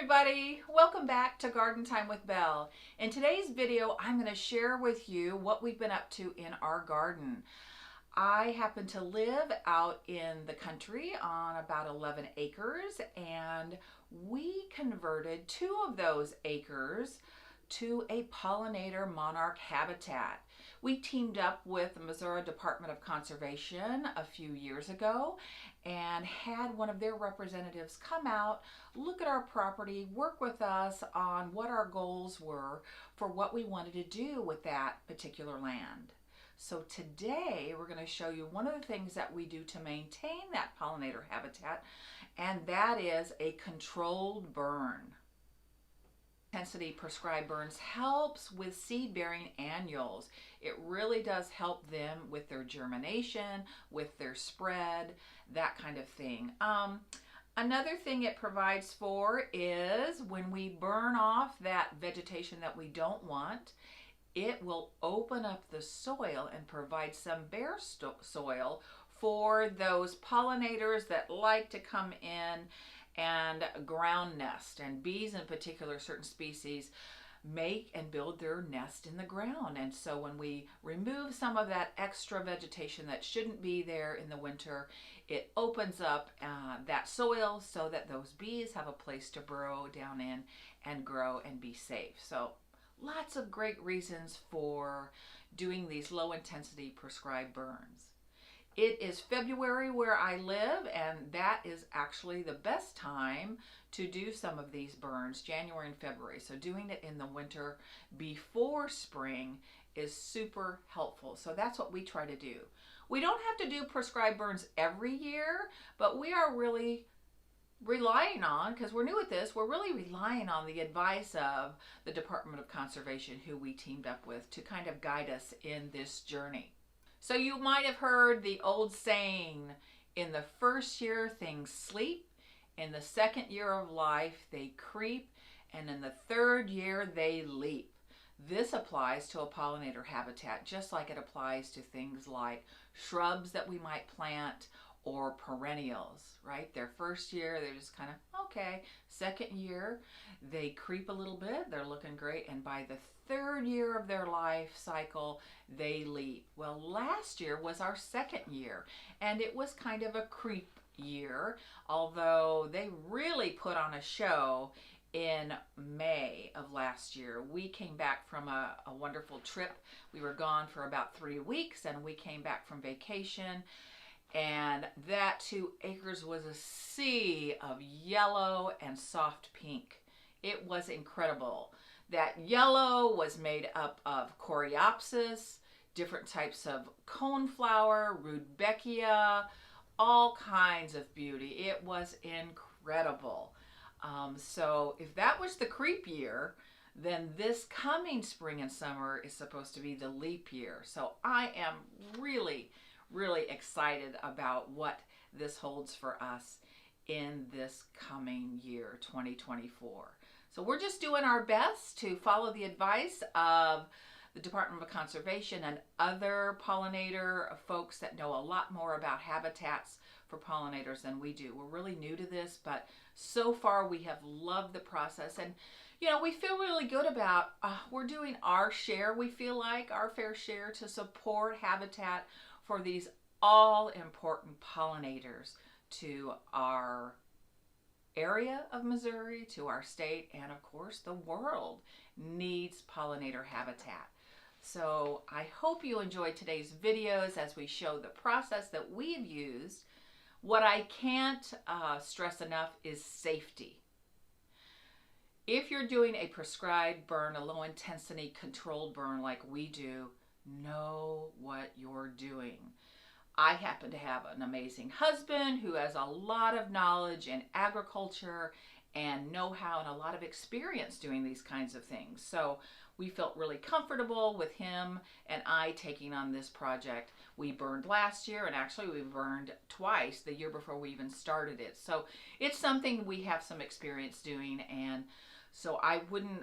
everybody, welcome back to Garden Time with Belle. In today's video, I'm going to share with you what we've been up to in our garden. I happen to live out in the country on about 11 acres, and we converted 2 of those acres to a pollinator monarch habitat. We teamed up with the Missouri Department of Conservation a few years ago and had one of their representatives come out, look at our property, work with us on what our goals were for what we wanted to do with that particular land. So today we're going to show you one of the things that we do to maintain that pollinator habitat, and that is a controlled burn. Intensity prescribed burns helps with seed-bearing annuals. It really does help them with their germination, with their spread, that kind of thing. Another thing it provides for is when we burn off that vegetation that we don't want, it will open up the soil and provide some bare soil for those pollinators that like to come in and ground nest, and bees in particular, certain species make and build their nest in the ground. And so when we remove some of that extra vegetation that shouldn't be there in the winter, it opens up that soil so that those bees have a place to burrow down in and grow and be safe. So lots of great reasons for doing these low intensity prescribed burns. It is February where I live, and that is actually the best time to do some of these burns, January and February. So doing it in the winter before spring is super helpful. So that's what we try to do. We don't have to do prescribed burns every year, but we are really relying on, because we're new at this, we're really relying on the advice of the Department of Conservation, who we teamed up with to kind of guide us in this journey. So you might have heard the old saying, in the first year things sleep, in the second year of life they creep, and in the third year they leap. This applies to a pollinator habitat just like it applies to things like shrubs that we might plant or perennials, right? Their first year, they're just kind of okay. Second year, they creep a little bit, they're looking great, and by the third year of their life cycle, they leap. Well, last year was our second year, and it was kind of a creep year, although they really put on a show in May of last year. We came back from a wonderful trip. We were gone for about 3 weeks, and we came back from vacation, and that 2 acres was a sea of yellow and soft pink. It was incredible. That yellow was made up of coreopsis, different types of coneflower, rudbeckia, all kinds of beauty. It was incredible. So if that was the creep year, then this coming spring and summer is supposed to be the leap year. So I am really excited about what this holds for us in this coming year, 2024. So we're just doing our best to follow the advice of the Department of Conservation and other pollinator folks that know a lot more about habitats for pollinators than we do. We're really new to this, but so far we have loved the process, and you know, we feel really good about we're doing our share, we feel like our fair share, to support habitat for these all important pollinators to our area of Missouri, to our state, and of course the world needs pollinator habitat. So I hope you enjoyed today's videos as we show the process that we've used. What I can't stress enough is safety. If you're doing a prescribed burn, a low intensity controlled burn like we do, know what you're doing. I happen to have an amazing husband who has a lot of knowledge in agriculture and know-how and a lot of experience doing these kinds of things. So we felt really comfortable with him and I taking on this project. We burned last year, and actually we burned twice the year before we even started it. So it's something we have some experience doing, and so I wouldn't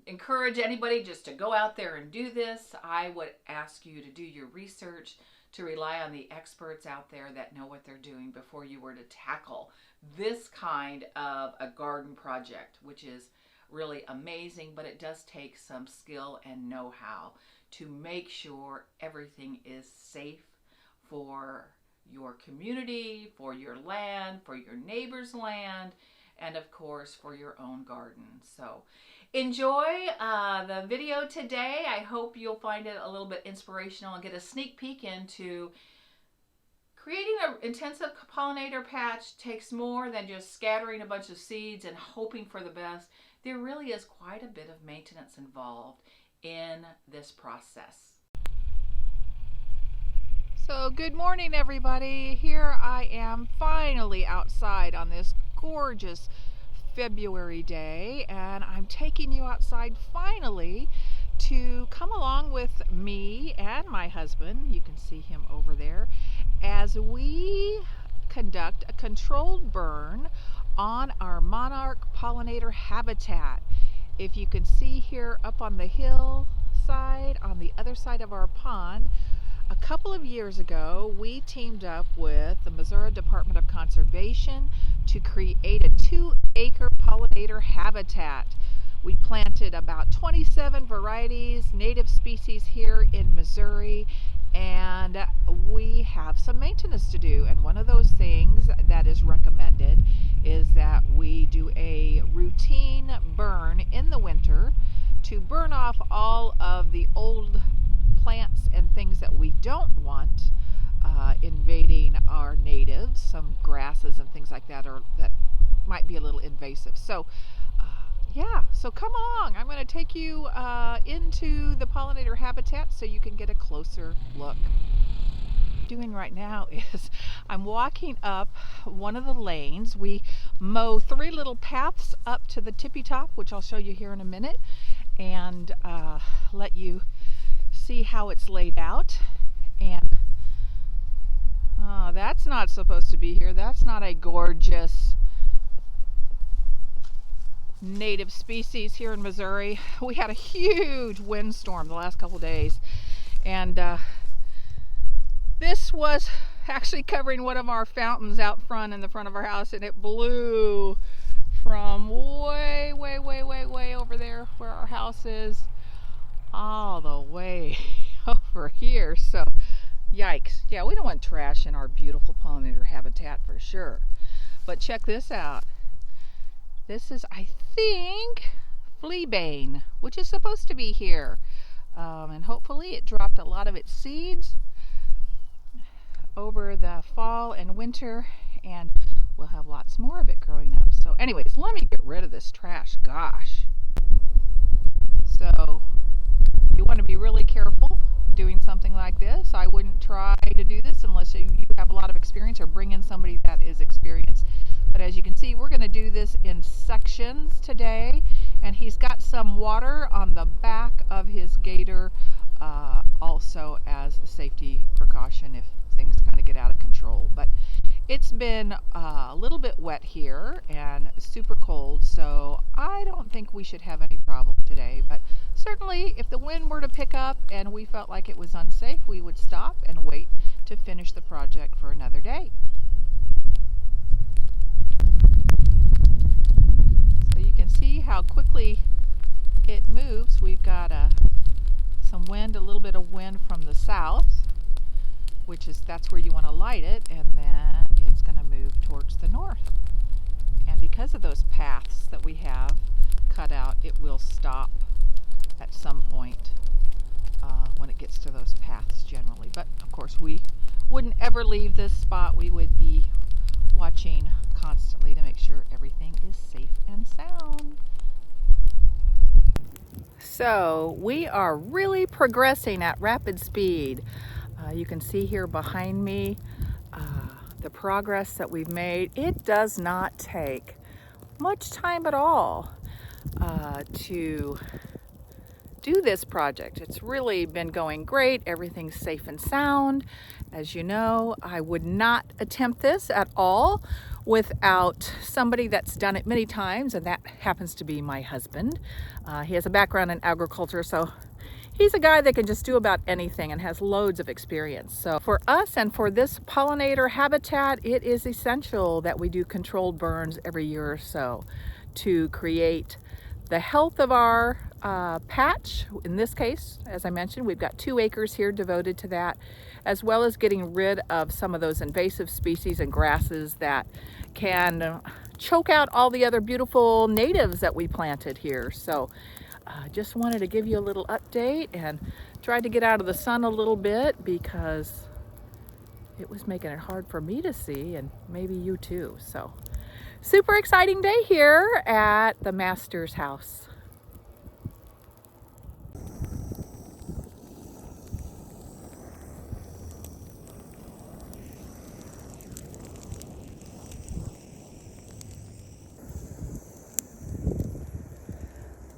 encourage anybody just to go out there and do this. I would ask you to do your research, to rely on the experts out there that know what they're doing before you were to tackle this kind of a garden project, which is really amazing, but it does take some skill and know-how to make sure everything is safe for your community, for your land, for your neighbor's land, and of course for your own garden. So enjoy the video today. I hope you'll find it a little bit inspirational and get a sneak peek into creating an intensive pollinator patch. Takes more than just scattering a bunch of seeds and hoping for the best. There really is quite a bit of maintenance involved in this process. So good morning, everybody. Here I am finally outside on this gorgeous February day, and I'm taking you outside finally to come along with me and my husband. You can see him over there as we conduct a controlled burn on our monarch pollinator habitat. If you can see here up on the hillside on the other side of our pond, a couple of years ago, we teamed up with the Missouri Department of Conservation to create a 2-acre pollinator habitat. We planted about 27 varieties, native species here in Missouri, and we have some maintenance to do. And one of those things that is recommended is that we do a routine burn in the winter to burn off all of the old plants and things that we don't want invading our natives, some grasses and things like that, or that might be a little invasive. So yeah, so come along. I'm going to take you into the pollinator habitat so you can get a closer look. What I'm doing right now is I'm walking up one of the lanes. We mow 3 little paths up to the tippy top, which I'll show you here in a minute, and let you see how it's laid out. And that's not supposed to be here. That's not a gorgeous native species here in Missouri. We had a huge windstorm the last couple days, and this was actually covering one of our fountains out front in the front of our house, and it blew from way over there where our house is all the way over here. So yikes. Yeah, we don't want trash in our beautiful pollinator habitat for sure. But check this out. This is, I think, fleabane, which is supposed to be here. And hopefully it dropped a lot of its seeds over the fall and winter, and we'll have lots more of it growing up. So anyways, let me get rid of this trash. Gosh. So you want to be really careful doing something like this. I wouldn't try to do this unless you have a lot of experience or bring in somebody that is experienced. But as you can see, we're going to do this in sections today, and he's got some water on the back of his gator also as a safety precaution if things kind of get out of control. But it's been a little bit wet here and super cold, so I don't think we should have any problem today. But certainly if the wind were to pick up and we felt like it was unsafe, we would stop and wait to finish the project for another day. So you can see how quickly it moves. We've got some wind, a little bit of wind from the south, that's where you want to light it, and then it's going to move towards the north. And because of those paths that we have cut out, it will stop at some point when it gets to those paths generally. But of course we wouldn't ever leave this spot. We would be watching constantly to make sure everything is safe and sound. So we are really progressing at rapid speed. You can see here behind me the progress that we've made. It does not take much time at all to do this project. It's really been going great. Everything's safe and sound. As you know, I would not attempt this at all without somebody that's done it many times, and that happens to be my husband. He has a background in agriculture, so he's a guy that can just do about anything and has loads of experience. So for us and for this pollinator habitat, it is essential that we do controlled burns every year or so to create the health of our patch. In this case, as I mentioned, we've got 2 acres here devoted to that, as well as getting rid of some of those invasive species and grasses that can choke out all the other beautiful natives that we planted here. So just wanted to give you a little update and tried to get out of the sun a little bit because it was making it hard for me to see, and maybe you too. So super exciting day here at the master's house.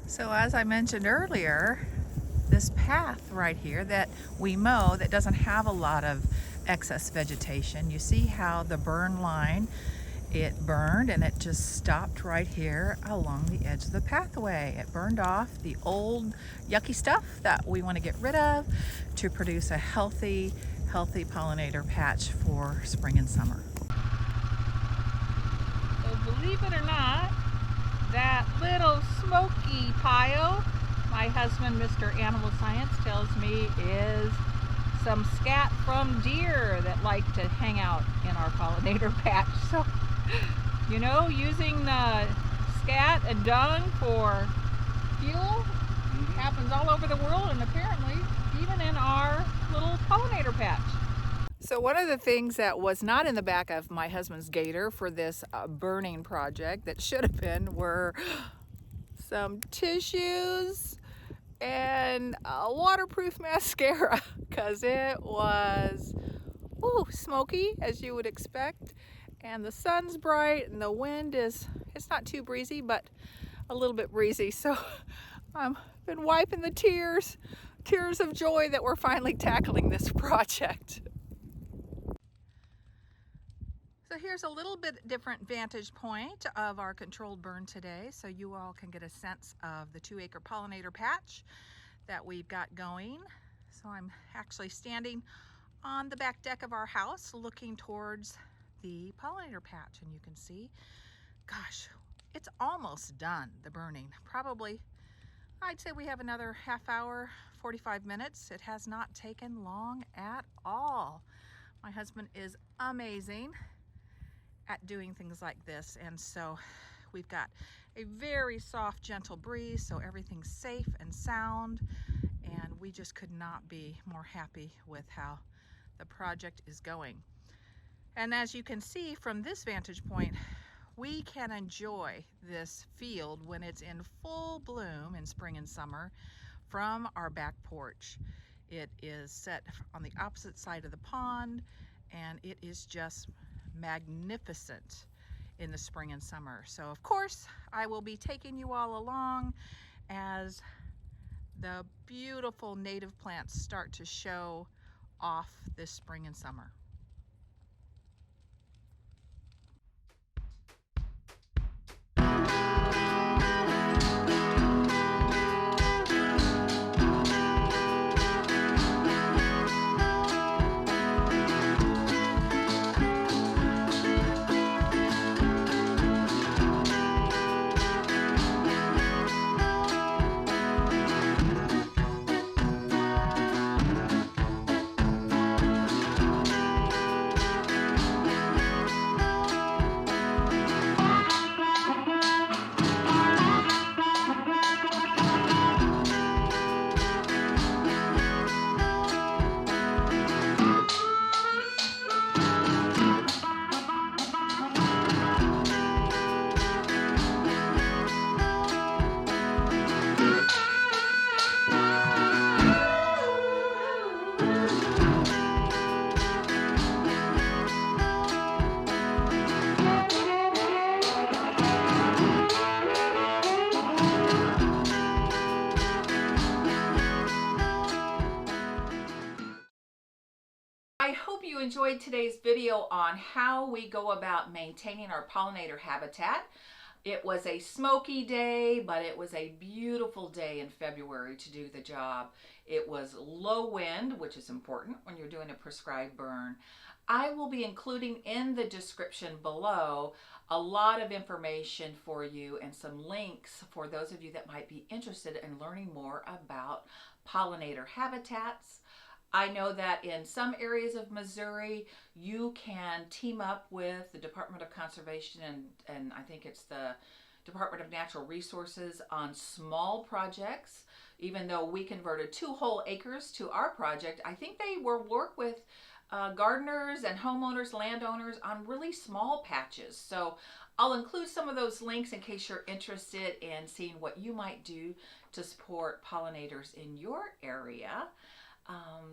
So as I mentioned earlier, this path right here that we mow that doesn't have a lot of excess vegetation, you see how the burn line, it burned and it just stopped right here along the edge of the pathway. It burned off the old yucky stuff that we want to get rid of to produce a healthy pollinator patch for spring and summer. So believe it or not, that little smoky pile, my husband, Mr. Animal Science, tells me is some scat from deer that like to hang out in our pollinator patch. So, you know, using the scat and dung for fuel happens all over the world, and apparently even in our little pollinator patch. So one of the things that was not in the back of my husband's gator for this burning project that should have been were some tissues and a waterproof mascara, because it was smoky, as you would expect, and the sun's bright and the wind is, it's not too breezy, but a little bit breezy. So I've been wiping the tears of joy that we're finally tackling this project. So here's a little bit different vantage point of our controlled burn today, so you all can get a sense of the 2-acre pollinator patch that we've got going. So I'm actually standing on the back deck of our house looking towards the pollinator patch, and you can see, gosh, it's almost done, the burning. Probably, I'd say we have another half hour, 45 minutes. It has not taken long at all. My husband is amazing at doing things like this, and so we've got a very soft, gentle breeze, so everything's safe and sound, and we just could not be more happy with how the project is going. And as you can see from this vantage point, we can enjoy this field when it's in full bloom in spring and summer from our back porch. It is set on the opposite side of the pond, and it is just magnificent in the spring and summer. So of course I will be taking you all along as the beautiful native plants start to show off this spring and summer. you enjoyed today's video on how we go about maintaining our pollinator habitat. It was a smoky day, but it was a beautiful day in February to do the job. It was low wind, which is important when you're doing a prescribed burn. I will be including in the description below a lot of information for you and some links for those of you that might be interested in learning more about pollinator habitats. I know that in some areas of Missouri, you can team up with the Department of Conservation and I think it's the Department of Natural Resources on small projects. Even though we converted 2 whole acres to our project, I think they work with gardeners and homeowners, landowners on really small patches. So I'll include some of those links in case you're interested in seeing what you might do to support pollinators in your area.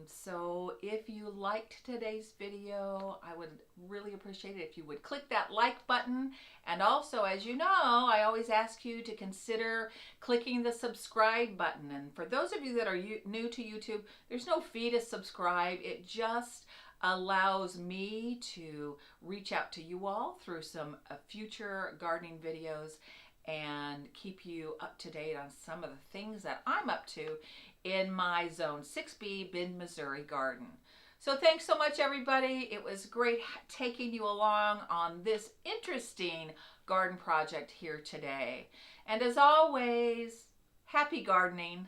So if you liked today's video, I would really appreciate it if you would click that like button. And also, as you know, I always ask you to consider clicking the subscribe button. And for those of you that are new to YouTube, there's no fee to subscribe. It just allows me to reach out to you all through some future gardening videos and keep you up to date on some of the things that I'm up to in my Zone 6B Bend, Missouri garden. So thanks so much, everybody. It was great taking you along on this interesting garden project here today. And as always, happy gardening.